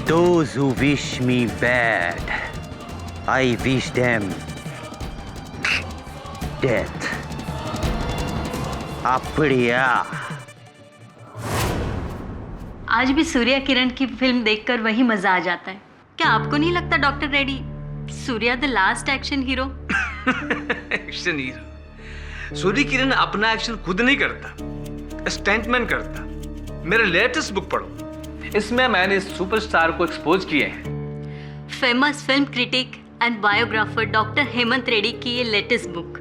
Those who wish me bad, I wish them death. Apriya. आज भी सूर्या किरण की film देखकर वही मजा आ जाता है। क्या आपको नहीं लगता doctor Reddy, Surya the last action hero? Action hero? Surya Kiran अपना एक्शन खुद नहीं करता, स्टंटमैन करता। मेरा लेटेस्ट बुक पढ़ो, इसमें मैंने सुपरस्टार को एक्सपोज किया है। Famous film critic and biographer doctor Hemant Reddy की ये लेटेस्ट बुक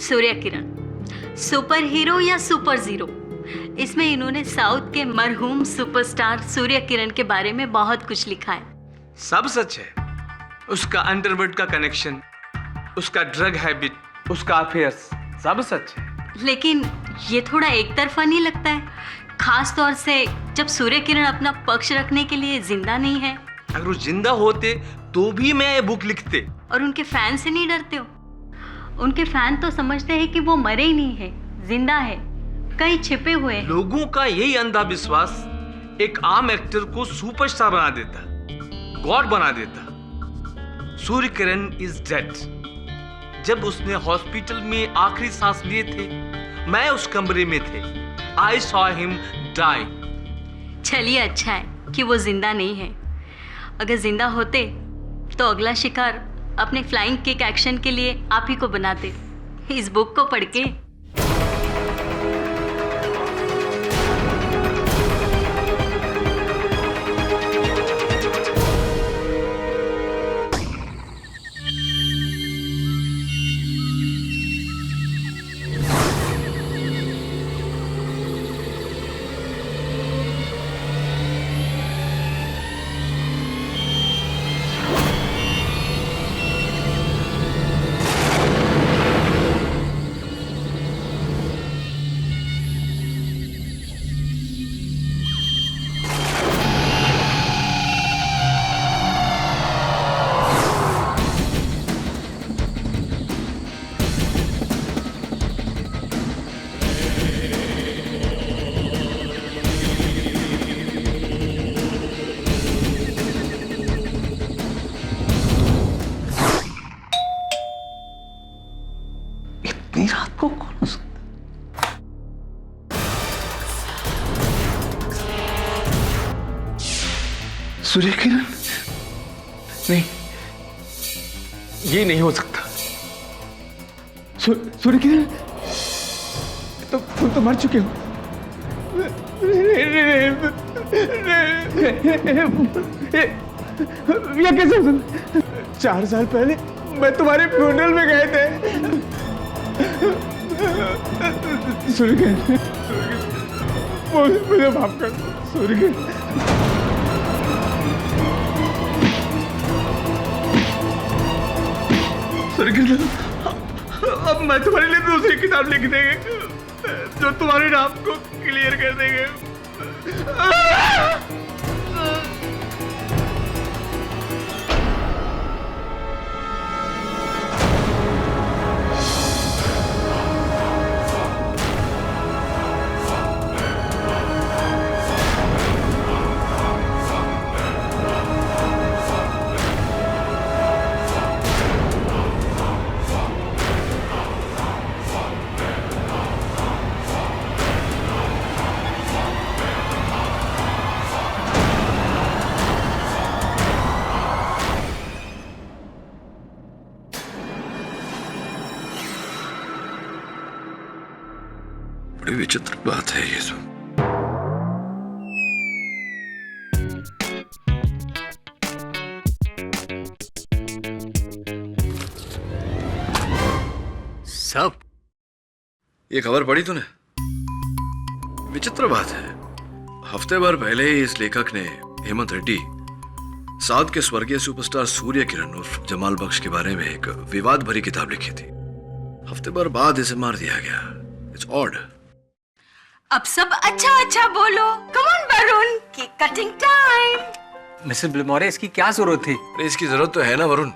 सूर्या किरण, सुपर हीरो या सुपर जीरो। इसमें इन्होंने साउथ के मरहूम सुपरस्टार सूर्या किरण के बारे में बहुत कुछ लिखा है। सब सच है। उसका अंडरवर्ल्ड का कनेक्शन, उसका ड्रग हैबिट, उसका अफेयर्स, सब सच है। लेकिन ये थोड़ा एक तरफा नहीं लगता है, खास तौर से जब सूर्य किरण अपना पक्ष रखने के लिए जिंदा नहीं है। अगर वो जिंदा होते तो भी मैं ये बुक लिखते। और उनके फैन से नहीं डरते हो? उनके फैन तो समझते हैं कि वो मरे ही नहीं है, जिंदा है, कहीं छिपे हुए हैं। लोगों का यही अंधविश्वास एक आम एक्टर को सुपरस्टार बना देता, गॉड बना देता। Surya Kiran is dead. जब उसने हॉस्पिटल में आखिरी सांस लिए थे, मैं उस कमरे में थे। I saw him die. चलिए, अच्छा है कि वो जिंदा नहीं है। अगर जिंदा होते तो अगला शिकार अपने फ्लाइंग किक एक्शन के लिए आप ही को बनाते। इस बुक को पढ़ के इतनी रात को कौन हो सकता? सूर्य किरण? नहीं, ये नहीं हो सकता। सूर्य किरण, तुम तो मर चुके हो। ये कैसे? 4 साल पहले मैं तुम्हारे फ्यूनरल में गए थे। सूर्य किरण, मुझे माफ कर दो। सूर्य किरण, सूर्य किरण, अब मैं तुम्हारे लिए दूसरी किताब लिख देंगे जो तुम्हारे नाम को क्लियर कर देंगे। बड़ी विचित्र बात है ये सब। सब ये खबर पढ़ी तूने? विचित्र बात है, हफ्ते भर पहले ही इस लेखक ने हेमंत रेड्डी साउथ के स्वर्गीय सुपरस्टार सूर्य किरण उर्फ जमाल बख्श के बारे में एक विवाद भरी किताब लिखी थी। हफ्ते भर बाद इसे मार दिया गया। It's odd. अब सब अच्छा अच्छा बोलो। Come on Varun, cake cutting time. Mrs ब्लमोरे, इसकी क्या जरूरत थी? अरे इसकी जरूरत तो है ना वरुण,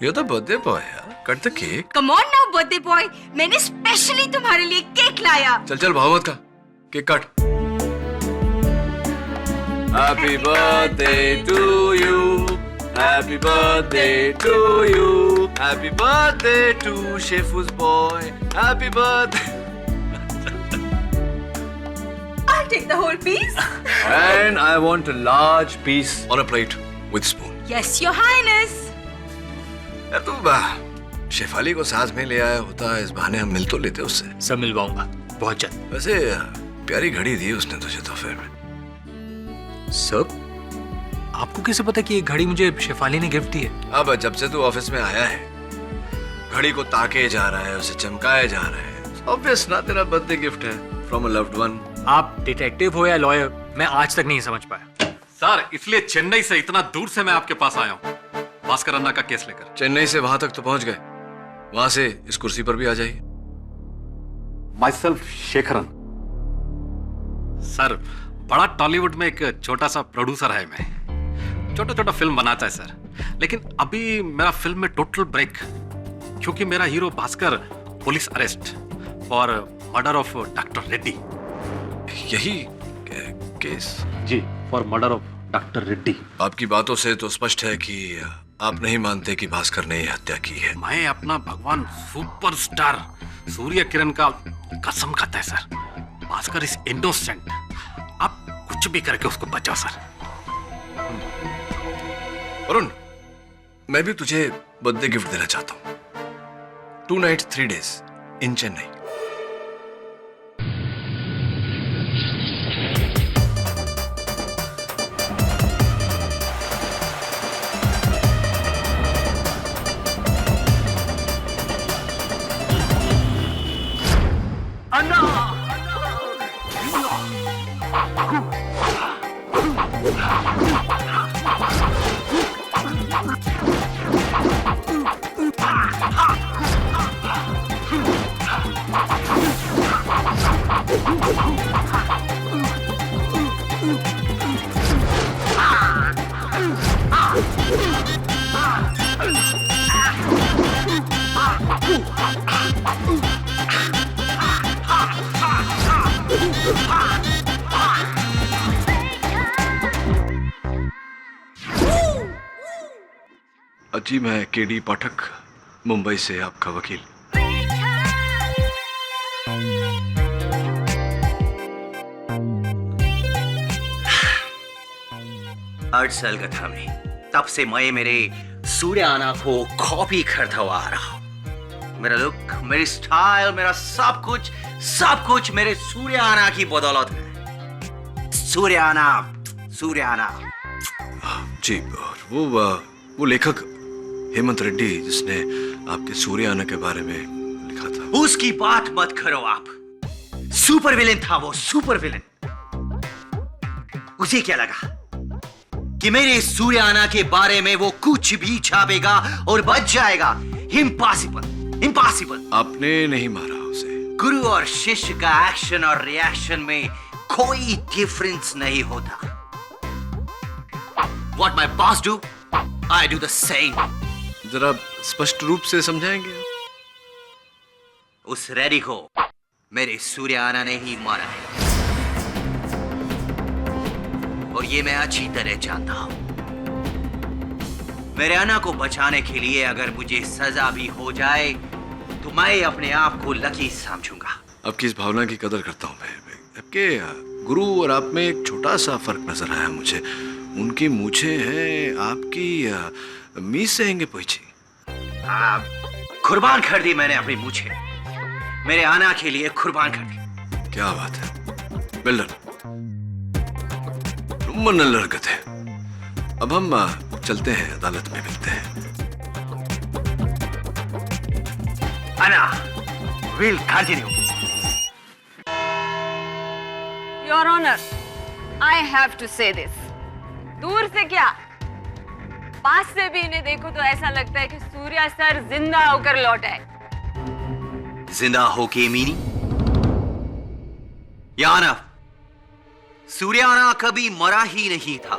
ये तो बर्थडे बॉय है, cut the cake. Come on now birthday boy, मैंने स्पेशली तुम्हारे लिए केक लाया। चल चल भाव मत का, केक काट। Happy birthday to you. Happy birthday to you. Happy birthday to Shefu's boy. Happy birthday. I'll take the whole piece. And I want a large piece on a plate with spoon. Yes, Your Highness. यार तू शेफाली को साथ में ले आया होता, इस बहाने हम मिल तो लेते उससे। सब मिलवाऊंगा बहुत जल्द। वैसे प्यारी घड़ी दी उसने तुझे तोहफे में। सब आपको कैसे पता कि ये घड़ी मुझे शेफाली ने गिफ्ट दी है? अब जब से तू ऑफिस में आया है, घड़ी को ताके जा रहा है, उसे चमकाए जा रहा है। ऑब्वियस ना, तेरा बर्थडे गिफ्ट है फ्रॉम अ लव्ड वन। आप डिटेक्टिव हो या लॉयर, मैं आज तक नहीं समझ पाया। सर, इसलिए चेन्नई से इतना दूर से मैं आपके पास आया हूँ, भास्कर अन्ना का केस लेकर। चेन्नई से वहां तक तो पहुंच गए, वहां से इस कुर्सी पर भी आ जाइए। My self Shekharan. सर, बड़ा टॉलीवुड में एक छोटा सा प्रोड्यूसर है मैं, छोटा छोटा फिल्म बनाता है सर। लेकिन अभी मेरा फिल्म में टोटल ब्रेक, क्योंकि मेरा hero Bhaskar police arrest for murder of doctor Reddy. यही केस? जी, for murder of doctor Reddy. आपकी बातों से तो स्पष्ट है कि आप नहीं मानते कि भास्कर ने यह हत्या की है। मैं अपना भगवान सुपरस्टार सूर्य किरण का कसम खाता है सर, भास्कर इज इनोसेंट। आप कुछ भी करके उसको बचाओ सर। वरुण, मैं भी तुझे बर्थडे गिफ्ट देना चाहता हूं। 2 nights 3 days इन चेन्नई। जी, मैं केडी पाठक, मुंबई से आपका वकील। आठ साल का था मैं, तब से मैं मेरे सूर्य आना को कॉपी करता हुआ आ रहा हूं। मेरा लुक, मेरी स्टाइल, मेरा सब कुछ मेरे सूर्य आना की बदौलत है। सूर्य आना। जी, और वो लेखक हेमंत रेड्डी जिसने आपके सूर्य आना के बारे में लिखा था, उसकी बात मत करो आप। सुपर विलेन था वो, सुपर विलेन। उसे क्या लगा कि मेरे सूर्य आना के बारे में वो कुछ भी छापेगा और बच जाएगा? इम्पॉसिबल। आपने नहीं मारा उसे। गुरु और शिष्य का एक्शन और रिएक्शन में कोई डिफरेंस नहीं होता। What my boss do, I do the same. जरा स्पष्ट रूप से समझाएंगे? उस रेडी को मेरे सूर्य आना ने ही मारा है, और ये मैं अच्छी तरह जानता हूं। मेरे आना को बचाने के लिए अगर मुझे सजा भी हो जाए तो मैं अपने आप को लकी समझूंगा। आपकी इस भावना की कदर करता हूं मैं। आपके गुरु और आप में एक छोटा सा फर्क नजर आया मुझे। उनकी मूछें हैं, आपकी मीस से हैंगे पोइची। कुर्बान कर दी मैंने अपनी मूछें, मेरे आना के लिए कुर्बान कर दी। क्या बात है, वेल डन। लड़कत है। अब हम चलते हैं, अदालत में मिलते हैं। आना, we'll continue. Your Honor, I have to say this. दूर से क्या, पास से भी इन्हें देखो तो ऐसा लगता है कि सूर्या सर जिंदा होकर लौटा है। जिंदा होके मीनी? याना, सूर्याना कभी मरा ही नहीं था।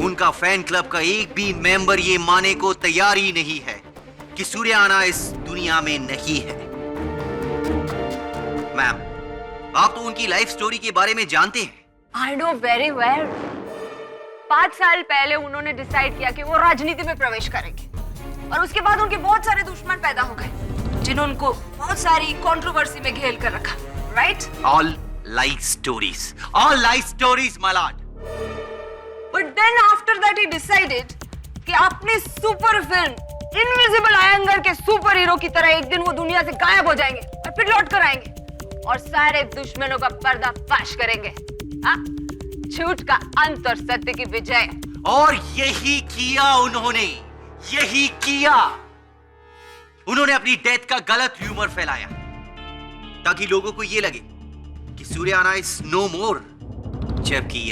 उनका फैन क्लब का एक भी मेंबर ये मानने को तैयार ही नहीं है कि सूर्याना इस दुनिया में नहीं है। मैम, आप तो उनकी लाइफ स्टोरी के बारे में जानते हैं। I know very well. 5 साल पहले उन्होंने डिसाइड किया कि वो राजनीति में प्रवेश करेंगे और उसके बाद उनके बहुत सारे दुश्मन पैदा हो गए जिन्होंने उनको बहुत सारी कंट्रोवर्सी में घेर कर रखा, right? All life stories my lord. But then after that he decided कि अपनी सुपर फिल्म इनविजिबल आयंगर के सुपर हीरो की तरह एक दिन वो दुनिया से गायब हो जाएंगे और फिर लौट कर आएंगे और सारे दुश्मनों का पर्दाफाश करेंगे। हाँ? झूठ का अंत और सत्य की विजय। और यही किया उन्होंने, यही किया। उन्होंने अपनी डेथ का गलत ह्यूमर फैलाया ताकि लोगों को यह लगे कि सूर्याना इज नो मोर, जबकि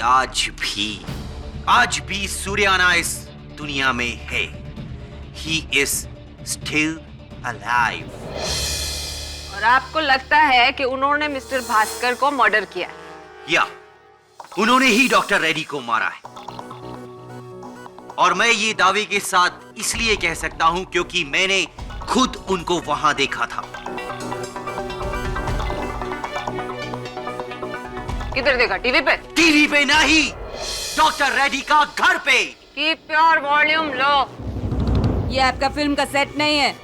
आज भी सूर्याना इस दुनिया में है। He is still alive. और आपको लगता है कि उन्होंने मिस्टर भास्कर को मर्डर किया? या उन्होंने ही डॉक्टर रेड्डी को मारा है। और मैं ये दावे के साथ इसलिए कह सकता हूं क्योंकि मैंने खुद उनको वहां देखा था। किधर देखा? टीवी पे? टीवी पे नहीं, डॉक्टर रेड्डी का घर पे। Keep your volume low. ये आपका फिल्म का सेट नहीं है।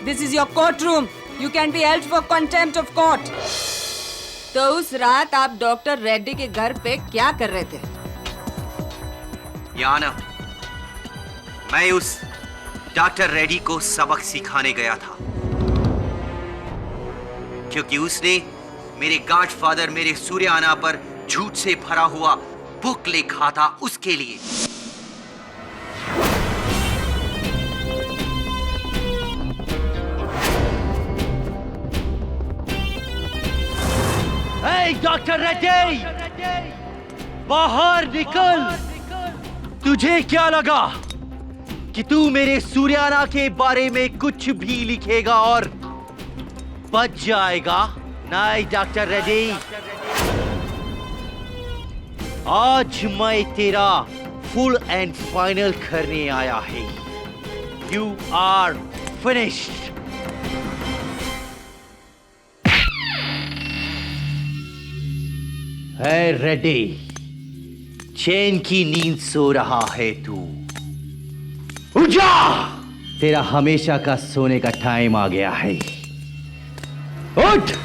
This is your court room. You can be held for contempt of court. तो उस रात आप डॉक्टर रेड्डी के घर पे क्या कर रहे थे? याना, मैं उस डॉक्टर रेड्डी को सबक सिखाने गया था क्योंकि उसने मेरे गॉडफादर मेरे सूर्याना पर झूठ से भरा हुआ बुक लिखा था उसके लिए। डॉक्टर रेड्डी, बाहर निकल। तुझे क्या लगा कि तू मेरे सूर्याना के बारे में कुछ भी लिखेगा और बच जाएगा? नहीं डॉक्टर रेड्डी, आज मैं तेरा फुल एंड फाइनल करने आया है। You are finished. है रेड्डी, चैन की नींद सो रहा है तू। उठ जा, तेरा हमेशा का सोने का टाइम आ गया है। उठ।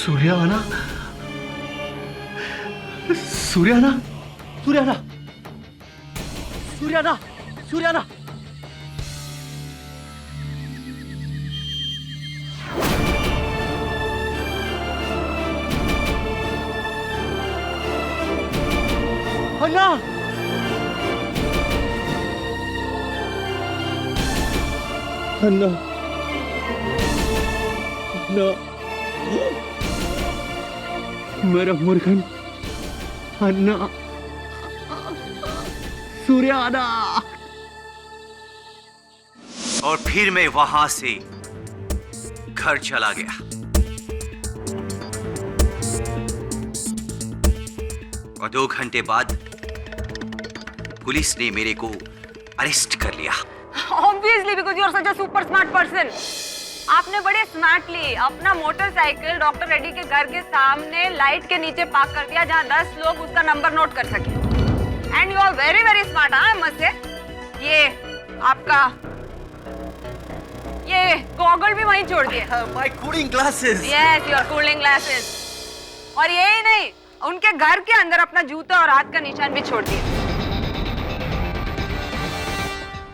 सूर्याना, सूर्याना, सूर्याना, सूर्याना, सूर्याना। अन्ना, अन्ना, अन्ना, मेरा मुर्गन, अन्ना, सूर्याना। और फिर मैं वहां से घर चला गया। और 2 घंटे बाद पुलिस ने मेरे को अरेस्ट कर लिया। Obviously, because you are such a super smart person. आपने बड़े स्मार्टली अपना मोटरसाइकिल डॉक्टर रेड्डी के घर के सामने लाइट के नीचे पार्क कर दिया जहां 10 लोग उसका नंबर नोट कर सके। And you are very very smart. हाँ मत से ये आपका ये गॉगल भी वहीं छोड़ दिए। My cooling glasses. Yes, your cooling glasses. और यही नहीं, उनके घर के अंदर अपना जूता और हाथ का निशान भी छोड़ दिए।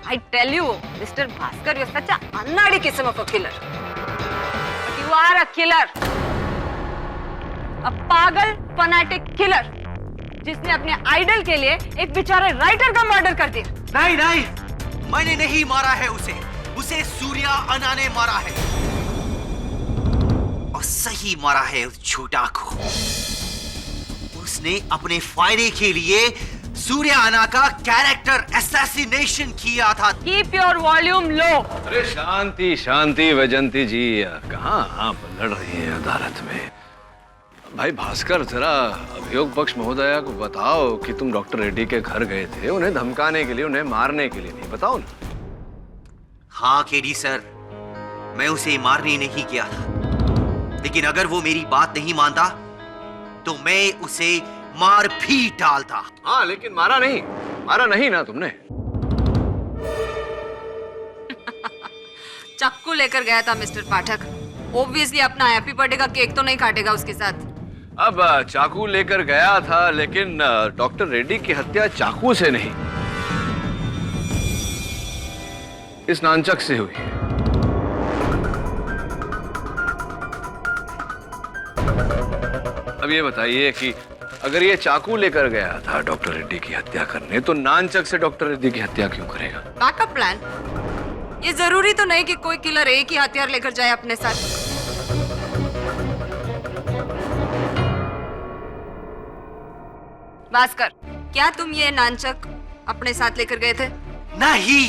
I tell you, Mr. Bhaskar, you're such an unnadi kism of a killer. But you are a killer. A पागल फनाटिक किलर जिसने अपने आइडल के लिए एक बेचारे राइटर का मर्डर कर दिया। नहीं नहीं, मैंने नहीं मारा है उसे सूर्या अन्ना ने मारा है। और सही मारा है उस झूठा को। उसने अपने फायदे के लिए सूर्याना का कैरेक्टर असैसिनेशन किया था। Keep your volume low. अरे शांति शांति वैजंती जी, कहाँ आप लड़ रही हैं अदालत में? भाई भास्कर, जरा अभियोग पक्ष महोदया को बताओ कि तुम डॉक्टर रेड्डी के घर गए थे उन्हें धमकाने के लिए, उन्हें मारने के लिए नहीं, बताओ ना। हाँ केडी सर, मैं उसे मारने नहीं गया था, लेकिन अगर वो मेरी बात नहीं मानता तो मैं उसे मार भी डालता। हाँ लेकिन मारा नहीं ना तुमने। चक्कू लेकर गया था मिस्टर पाठक। ऑब्वियसली अपना हैप्पी बर्थडे का केक तो नहीं काटेगा उसके साथ। अब चाकू लेकर गया था, लेकिन डॉक्टर रेड्डी की हत्या चाकू से नहीं, इस नानचक से हुई। अब ये बताइए कि अगर ये चाकू लेकर गया था डॉक्टर रेड्डी की हत्या करने, तो नानचक से डॉक्टर रेड्डी की हत्या क्यों करेगा? Backup plan. ये जरूरी तो नहीं कि कोई किलर एक ही हथियार लेकर जाए अपने साथ। भास्कर, क्या तुम ये नानचक अपने साथ लेकर गए थे? नहीं।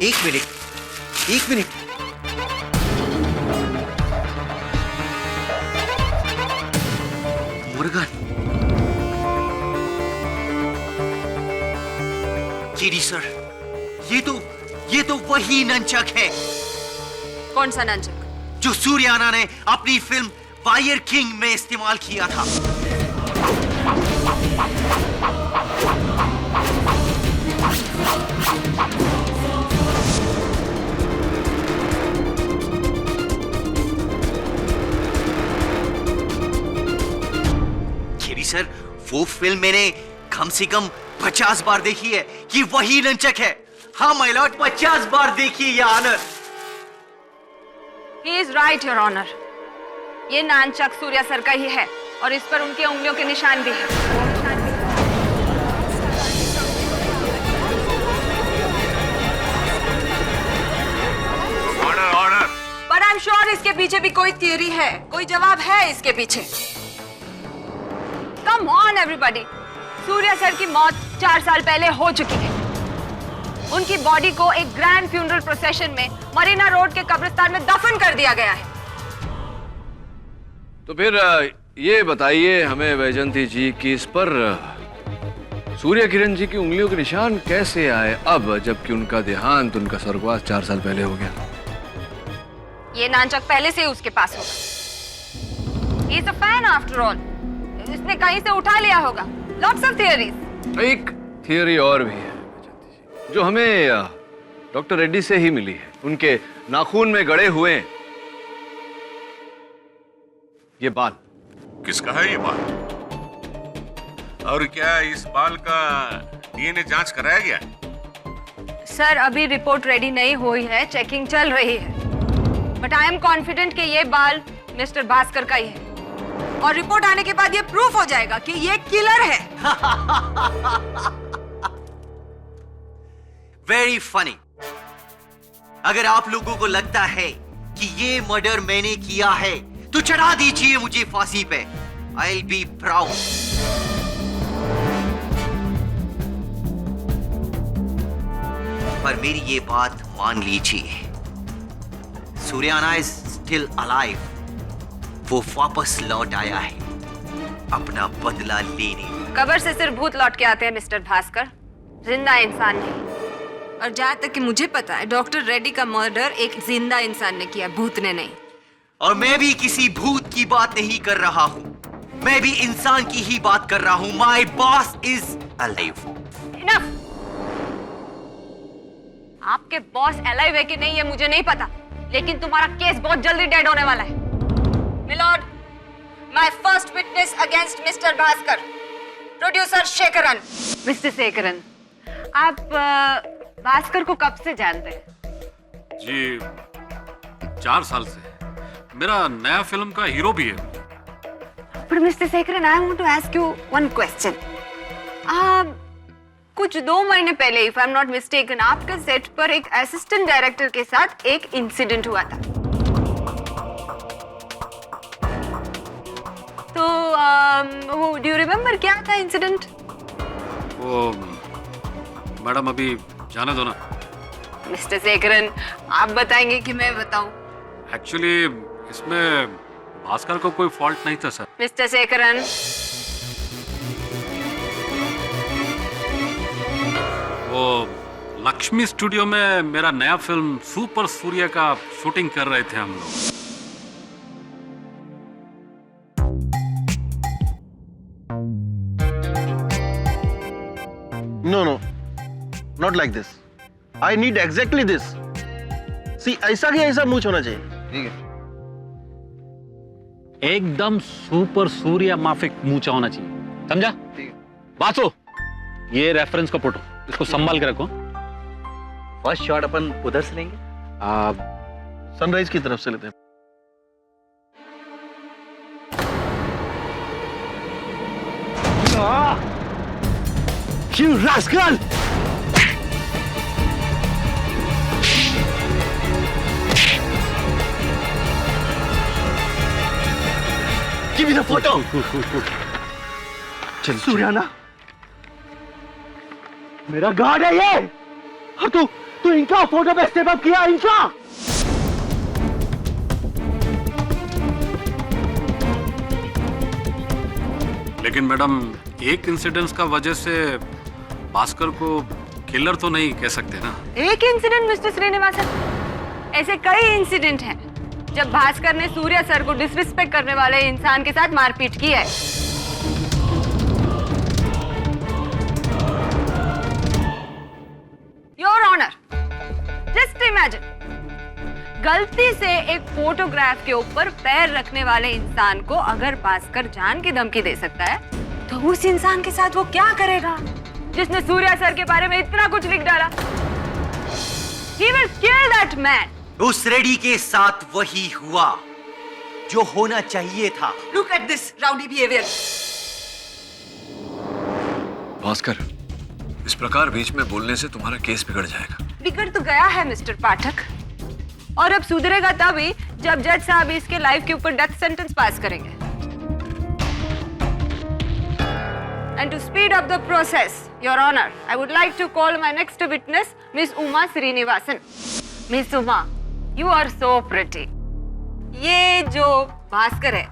एक मिनट। मुर्गन, केडी सर, ये तो वही नंचक है। कौन सा नानचक? जो सूर्याना ने अपनी फिल्म फायर किंग में इस्तेमाल किया था। केडी सर, वो फिल्म मैंने कम से कम 50 बार देखी है कि वही नंचक है। हाँ माय लॉर्ड, 50 बार देखी है, honour. He is right, Your Honor. ये नानचक सूर्या सर का ही है और इस पर उनकी उंगलियों के निशान भी है। ऑर्डर। But I'm sure इसके पीछे भी कोई थियरी है, कोई जवाब है इसके पीछे। Come on everybody, Surya sir की मौत 4 साल पहले हो चुकी है। उनकी बॉडी को एक ग्रैंड फ्यूनरल प्रोसेशन में मरीना रोड के कब्रिस्तान में दफन कर दिया गया है। तो फिर ये बताइए हमें वैजंती जी कि इस पर सूर्य किरण जी की उंगलियों के निशान कैसे आए अब, जबकि उनका देहांत, उनका स्वर्गवास 4 साल पहले हो गया? ये नानचक पहले से ही उसके पास होगा। He is a fan after all. इसने कहीं से उठा लिया होगा। Lots of theories. एक थियरी और भी है जो हमें डॉक्टर रेड्डी से ही मिली है। उनके नाखून में गड़े हुए ये बाल। किसका है ये बाल? और क्या इस बाल का डीएनए जांच कराया गया? सर, अभी रिपोर्ट रेडी नहीं हुई है, चेकिंग चल रही है। बट आई एम कॉन्फिडेंट कि ये बाल मिस्टर भास्कर का ही है और रिपोर्ट आने के बाद ये प्रूफ हो जाएगा कि ये किलर है। Very funny. अगर आप लोगों को लगता है कि ये मर्डर मैंने किया है तो चढ़ा दीजिए मुझे फांसी पे। I'll be proud. पर मेरी ये बात मान लीजिए, सूर्याना इज स्टिल अलाइव। वो वापस लौट आया है अपना बदला लेने। कब्र से सिर्फ भूत लौट के आते हैं मिस्टर भास्कर, जिंदा इंसान नहीं। और जहाँ तक कि मुझे पता है, डॉक्टर रेड्डी का मर्डर एक जिंदा इंसान ने किया, भूत ने नहीं। और मैं भी किसी भूत की बात नहीं कर रहा हूँ, मैं भी इंसान की ही बात कर रहा हूँ। My boss is alive. Enough. आपके बॉस अलाइव है कि नहीं ये मुझे नहीं पता, लेकिन तुम्हारा केस बहुत जल्दी डेड होने वाला है। Milord, my first witness against mister Bhaskar, producer Shekharan. Mister Shekharan, आप भास्कर को कब से जानते हैं? जी 4 साल से। मेरा नया फिल्म का हीरो भी है। पर mister Shekharan, I want to ask you one question. कुछ 2 महीने पहले, if I am not mistaken, आपके सेट पर एक असिस्टेंट डायरेक्टर के साथ एक इंसिडेंट हुआ था। तो तो डू यू रिमेम्बर क्या था इंसिडेंट? वो मैडम अभी जाने दो ना। मिस्टर शेखरन, आप बताएंगे कि मैं बताऊं? एक्चुअली इसमें भास्कर को कोई फॉल्ट नहीं था सर। मिस्टर शेखरन, वो लक्ष्मी स्टूडियो में मेरा नया फिल्म सुपर सूर्य का शूटिंग कर रहे थे हम लोग। No, not like this. I need exactly this. See, ऐसा कि ऐसा मूछ होना चाहिए। ठीक है। एकदम सुपर सूर्य माफिक मूछा होना चाहिए, समझा? ठीक है। बासो, ये रेफरेंस का फोटो, इसको संभाल के रखो। फर्स्ट शॉट अपन उधर से लेंगे। सनराइज की तरफ से लेते हैं। You rascal! Give me the photo. चल सूर्याना, मेरा गार्ड है ये। और तू इनका फोटो पे स्टेप अप किया, इनका। लेकिन मैडम एक इंसिडेंस का वजह से भास्कर को किलर तो नहीं कह सकते ना। एक इंसिडेंट मिस्टर श्रीनिवासन, ऐसे कई इंसिडेंट हैं जब भास्कर ने सूर्या सर को डिसरिस्पेक्ट करने वाले इंसान के साथ मारपीट की है। योर ऑनर, जस्ट इमेजिन, गलती से एक फोटोग्राफ के ऊपर पैर रखने वाले इंसान को अगर भास्कर जान की धमकी दे सकता है, तो उस इंसान के साथ वो क्या करेगा जिसने सूर्या सर के बारे में इतना कुछ लिख डाला? He will kill that man. उस रेडी के साथ वही हुआ जो होना चाहिए था। Look at this rowdy behavior. Bhaskar, इस प्रकार बीच में बोलने से तुम्हारा केस बिगड़ जाएगा। बिगड़ तो गया है मिस्टर पाठक, और अब सुधरेगा तभी जब जज साहब इसके लाइफ के ऊपर डेथ सेंटेंस पास करेंगे। And to speed up the process, Your Honor, I would like to call my next witness, Miss Uma Srinivasan. Miss Uma, you are so pretty. ये जो भास्कर है,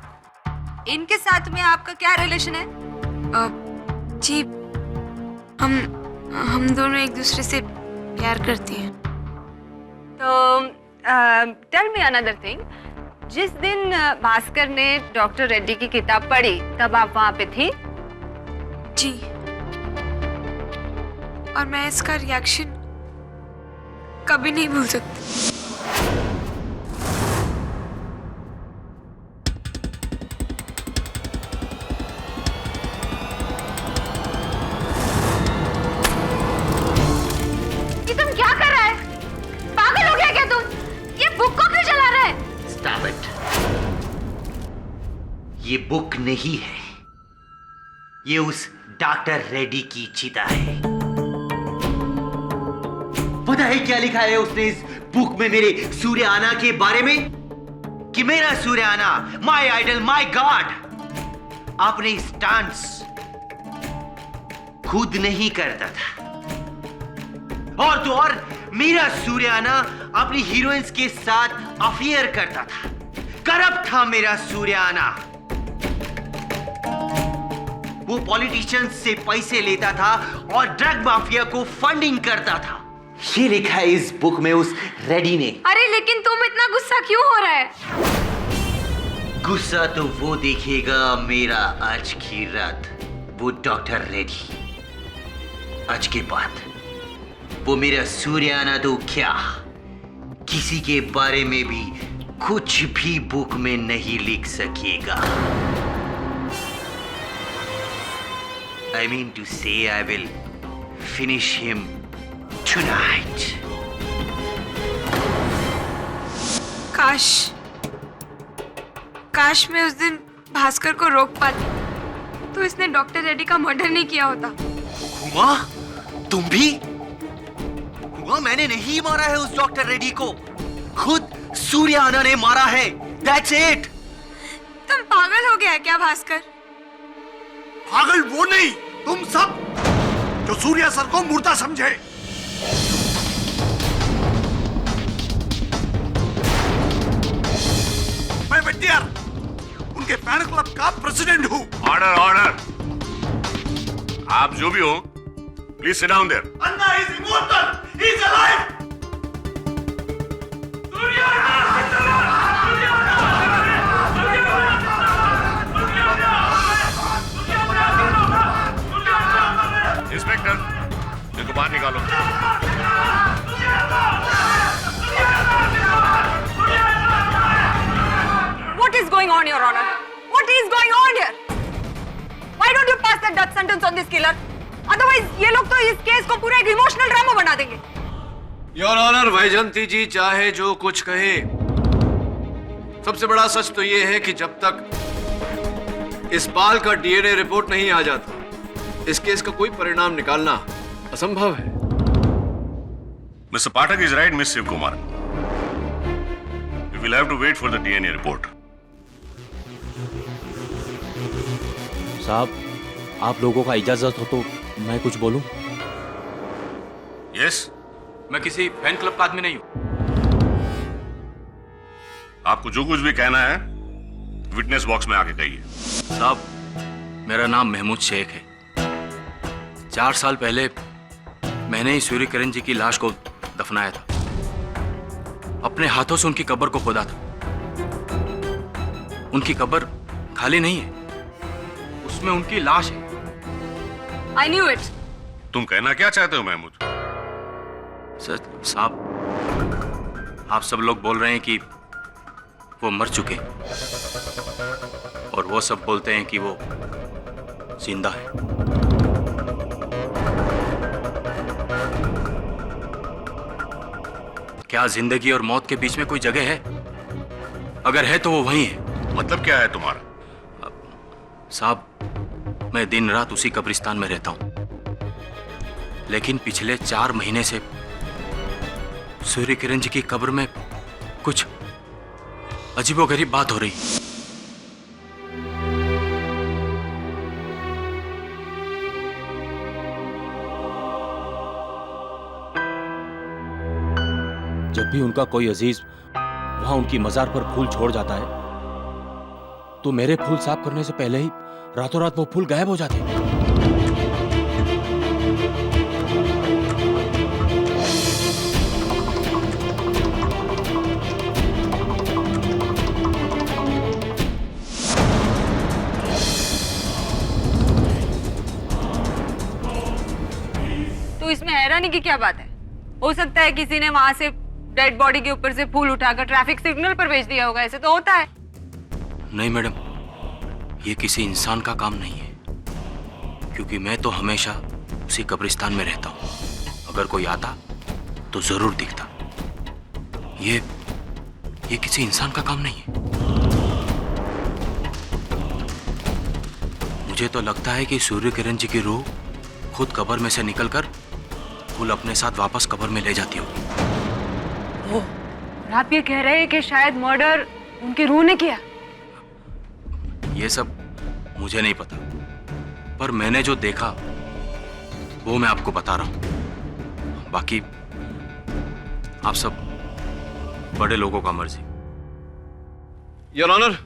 इनके साथ में आपका क्या रिलेशन है? जी, हम दोनों एक दूसरे से प्यार करते हैं। तो टेल मी अनदर थिंग, जिस दिन भास्कर ने डॉक्टर रेड्डी की किताब पढ़ी तब आप वहां पे थी? जी, और मैं इसका रिएक्शन कभी नहीं भूल सकती। ये तुम क्या कर रहा है? पागल हो गया क्या तुम? ये बुक को क्यों जला रहा है? Stop it. ये बुक नहीं है, ये उस डॉक्टर रेड्डी की चिता है। पता है क्या लिखा है उसने इस बुक में मेरे सूर्याना के बारे में? कि मेरा सूर्याना, माय आइडल, माय गॉड, अपने स्टंट्स खुद नहीं करता था, और तो और मेरा सूर्याना अपनी हीरोइंस के साथ अफेयर करता था। करप्ट था मेरा सूर्याना। वो पॉलिटिशियंस से पैसे लेता था और ड्रग माफिया को फंडिंग करता था। ये लिखा है इस बुक में उस रेड्डी ने। अरे लेकिन तुम इतना गुस्सा क्यों हो रहा है? गुस्सा तो वो देखेगा मेरा आज की रात, वो डॉक्टर रेड्डी। आज के बाद वो मेरा सूर्याना तो क्या, किसी के बारे में भी कुछ भी बुक में नहीं लिख सकेगा। I mean to say I will finish him tonight. काश मैं उस दिन भास्कर को रोक पाती तो इसने डॉक्टर रेड्डी का मर्डर नहीं किया होता। हुआ? तुम भी? हुआ मैंने नहीं मारा है उस डॉक्टर रेड्डी को, खुद सूर्याना ने मारा है। That's it. तुम पागल हो गया है क्या भास्कर? पागल वो नहीं, तुम सब जो सूर्या सर को मुर्दा समझे। मैं बट्टियार उनके फैन क्लब का प्रेसिडेंट हूँ। Order order. आप जो भी हो, please sit down there. Anna is immortal, he is alive. Inspector, इनको बाहर निकालो। What is going on, Your Honor? What is going on here? Why don't you pass the death sentence on this killer? Otherwise, ये लोग तो इस case को पूरा एक इमोशनल ड्रामा बना देंगे। योर ऑनर, वैजयंती जी चाहे जो कुछ कहे, सबसे बड़ा सच तो ये है कि जब तक इस बाल का डीएनए रिपोर्ट नहीं आ जाता, इस केस का कोई परिणाम निकालना असंभव है। Mister Pathak is right, miss Shiv Kumar. We will have to wait for the DNA report. साहब, आप लोगों का इजाजत हो तो मैं कुछ बोलूं? Yes? मैं किसी फैन क्लब का आदमी नहीं हूं। आपको जो कुछ भी कहना है विटनेस बॉक्स में आके कहिए। साहब, मेरा नाम महमूद शेख है। 4 साल पहले मैंने ही सूर्य किरण जी की लाश को दफनाया था। अपने हाथों से उनकी कब्र को खोदा था। उनकी कब्र खाली नहीं है, उसमें उनकी लाश है। I knew it. तुम कहना क्या चाहते हो महमूद? साहब, आप सब लोग बोल रहे हैं कि वो मर चुके, और वो सब बोलते हैं कि वो जिंदा है। क्या जिंदगी और मौत के बीच में कोई जगह है? अगर है तो वो वहीं है। मतलब क्या है तुम्हारा? साहब, मैं दिन रात उसी कब्रिस्तान में रहता हूं, लेकिन पिछले 4 महीने से सूर्य किरण जी की कब्र में कुछ अजीबोगरीब बात हो रही। जब भी उनका कोई अजीज वहां उनकी मजार पर फूल छोड़ जाता है, तो मेरे फूल साफ करने से पहले ही रातों रात वो फूल गायब हो जाते हैं। तो इसमें हैरानी की क्या बात है? हो सकता है किसी ने वहां से डेड बॉडी के ऊपर से फूल उठाकर ट्रैफिक सिग्नल पर भेज दिया होगा। ऐसे तो होता है। नहीं मैडम, ये किसी इंसान का काम नहीं है, क्योंकि मैं तो हमेशा उसी कब्रिस्तान में रहता हूं। अगर कोई आता तो जरूर दिखता। ये किसी इंसान का काम नहीं है। मुझे तो लगता है कि सूर्य किरण जी की रूह खुद कब्र में से निकलकर फूल अपने साथ वापस कब्र में ले जाती होगी। और आप ये कह रहे हैं कि शायद मर्डर उनकी रूह ने किया? ये सब मुझे नहीं पता, पर मैंने जो देखा वो मैं आपको बता रहा हूं। बाकी आप सब बड़े लोगों का मर्जी। योर ऑनर,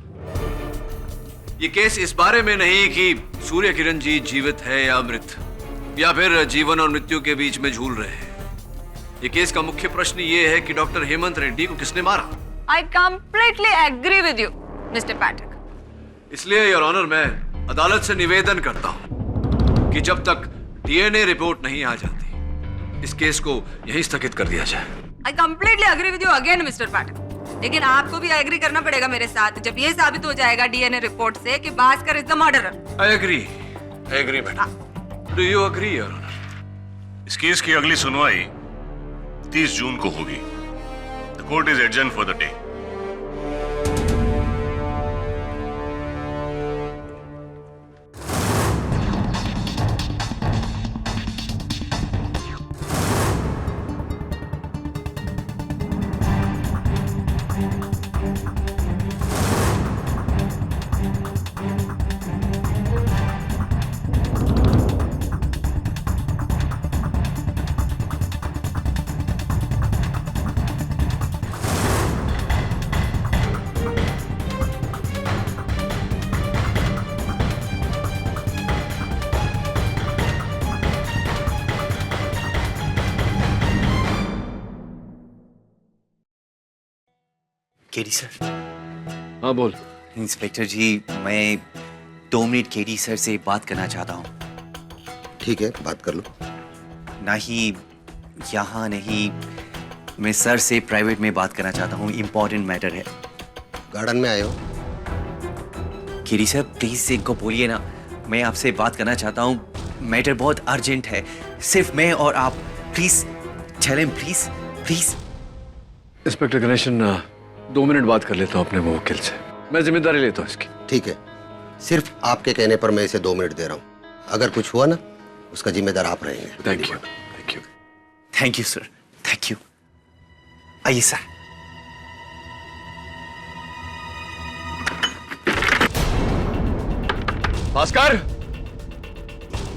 ये केस इस बारे में नहीं कि सूर्य किरण जी जीवित है या मृत, या फिर जीवन और मृत्यु के बीच में झूल रहे हैं। ये केस का मुख्य प्रश्न ये है कि डॉक्टर हेमंत रेड्डी को किसने मारा। I completely agree with you, Mr. Pathak. इसलिए योर ऑनर, मैं अदालत से निवेदन करता हूं कि जब तक डीएनए रिपोर्ट नहीं आ जाती, इस केस को यहीं स्थगित कर दिया जाए। I completely agree with you again, Mr. Pathak. लेकिन आपको भी एग्री करना पड़ेगा मेरे साथ, जब ये साबित हो जाएगा डीएनए रिपोर्ट से कि Bhaskar is the murderer. I agree madam. Do you agree your honour? इस केस की अगली सुनवाई 30 जून को होगी। The court is adjourn for the day. KD sir. हाँ बोल। इंस्पेक्टर जी, मैं 2 मिनट केडी सर से बात करना चाहता हूँ। ठीक है, बात कर लो। नहीं, यहाँ नहीं, मैं सर से प्राइवेट में बात करना चाहता हूँ, इम्पोर्टेंट मैटर है। गार्डन में आए हो? केडी सर प्लीज इनको बोलिए ना, मैं आपसे बात करना चाहता हूँ, मैटर बहुत अर्जेंट है, सिर्फ मैं और आप। Please tell him, please please. Inspector Ganeshan, 2 minute बात कर लेता हूँ अपने मुवक्किल से, मैं जिम्मेदारी लेता हूँ इसकी। ठीक है, सिर्फ आपके कहने पर मैं इसे 2 मिनट दे रहा हूँ। अगर कुछ हुआ ना, उसका जिम्मेदार आप रहेंगे। Thank you, thank you. Thank you sir, thank you. आइए सर। भास्कर,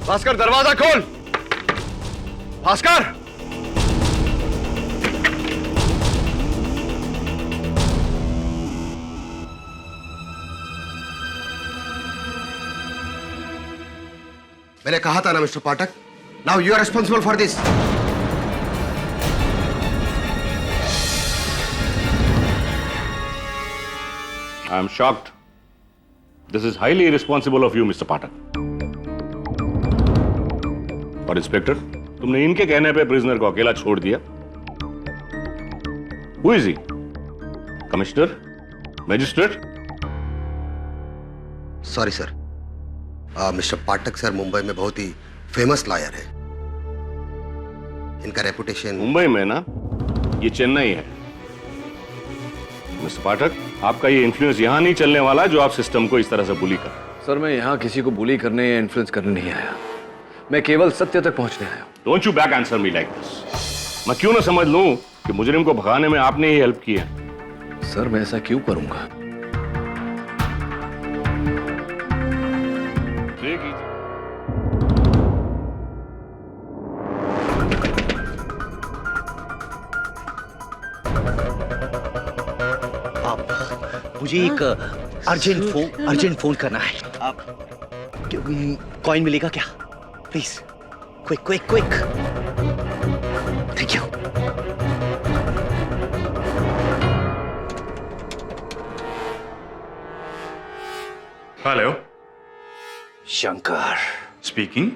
भास्कर दरवाजा खोल। भास्कर, मैंने कहा था ना mister Pathak, now you are responsible for this. I am shocked. This is highly irresponsible of you, Mr. Pathak. और इंस्पेक्टर, तुमने इनके कहने पे प्रिजनर को अकेला छोड़ दिया। Who is he? Commissioner? Magistrate? Sorry sir, mister Pathak sir Mumbai में बहुत ही फेमस लॉयर है। इनका रेपुटेशन मुंबई में ना, ये चेन्नई है। मिस्टर पाठक, आपका ये इन्फ्लुएंस यहाँ नहीं चलने वाला जो आप सिस्टम को इस तरह से बुली कर। सर मैं यहाँ किसी को बुली करने या इन्फ्लुएंस करने नहीं आया, मैं केवल सत्य तक पहुंचने आया हूँ। Don't you back answer me like this. मैं क्यों ना समझ लूं कि मुजरिम को भगाने में आपने ही हेल्प की है। सर मैं ऐसा क्यों करूंगा? मुझे एक अर्जेंट फोन करना है। आप कॉइन मिलेगा क्या? Please quick quick quick. Thank you. Hello, Shankar speaking.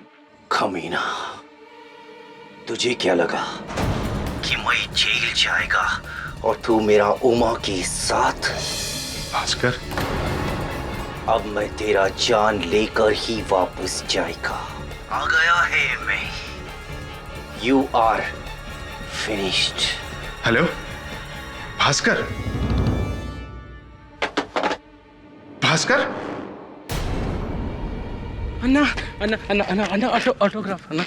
कमीना, तुझे क्या लगा कि मैं जेल जाएगा और तू मेरा उमा के साथ? भास्कर, अब मैं तेरा जान लेकर ही वापस जाएगा। आ गया है मैं। You are finished. Hello Bhaskar, Bhaskar. Anna anna anna anna anna autograph anna.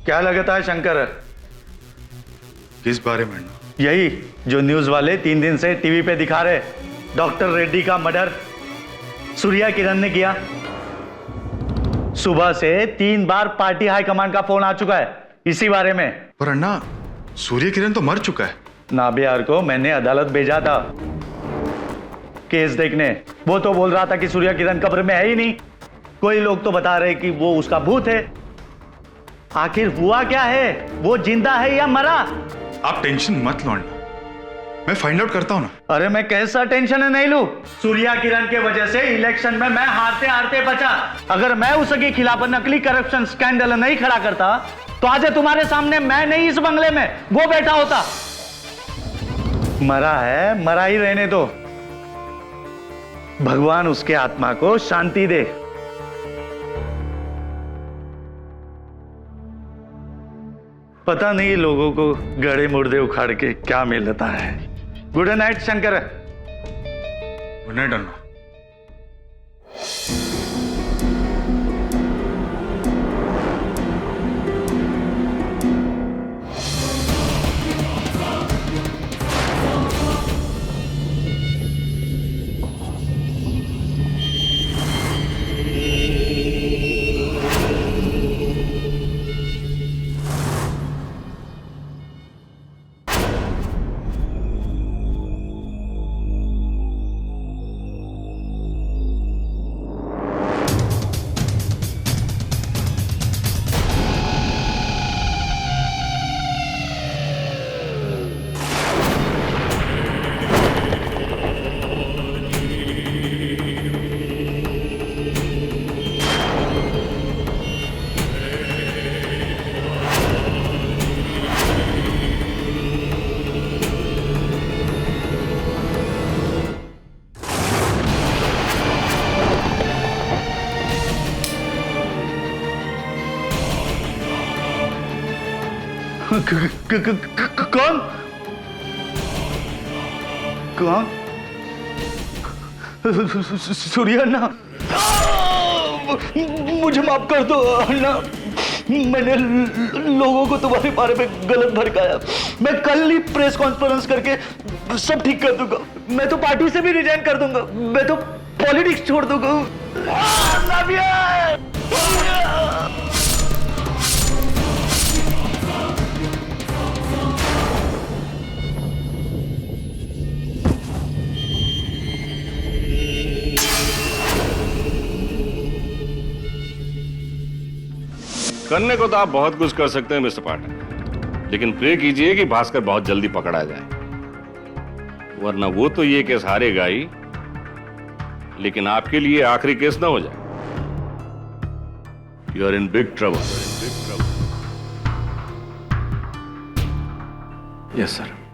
क्या लगता है शंकर? किस बारे में? यही जो न्यूज वाले 3 दिन से टीवी पे दिखा रहे, डॉक्टर रेड्डी का मर्डर सूर्या किरण ने किया। सुबह से 3 बार पार्टी हाईकमान का फोन आ चुका है इसी बारे में। पर अन्ना, सूर्य किरण तो मर चुका है। नाबियार को मैंने अदालत भेजा था केस देखने। वो तो बोल रहा था कि सूर्या किरण कब्र में है ही नहीं। कोई लोग तो बता रहे कि वो उसका भूत है। आखिर हुआ क्या है? वो जिंदा है या मरा? आप टेंशन मत लो अन्ना, मैं फाइंड आउट करता हूं ना। अरे मैं कैसा टेंशन नहीं लूं? सूर्या किरण के वजह से इलेक्शन में मैं हारते हारते बचा। अगर मैं उसके खिलाफ नकली करप्शन स्कैंडल नहीं खड़ा करता तो आज तुम्हारे सामने मैं नहीं इस बंगले में वो बैठा होता। मरा है, मरा ही रहने दो। भगवान उसके आत्मा को शांति दे। पता नहीं लोगों को गड़े मुर्दे उखाड़ के क्या मिलता है। Good night Shankar. Good night Anna. कौन कौन? सूर्या अन्ना, मुझे माफ कर दो अन्ना, मैंने लोगों को तुम्हारे बारे में गलत भड़काया। मैं कल ही प्रेस कॉन्फ्रेंस करके सब ठीक कर दूंगा। मैं तो पार्टी से भी रिजाइन कर दूंगा। मैं तो पॉलिटिक्स छोड़ दूंगा। करने को तो आप बहुत कुछ कर सकते हैं मिस्टर पाठक, लेकिन प्रे कीजिए कि भास्कर बहुत जल्दी पकड़ा जाए, वरना वो तो ये केस हारेगा ही, लेकिन आपके लिए आखिरी केस ना हो जाए। You are in big trouble. Yes sir.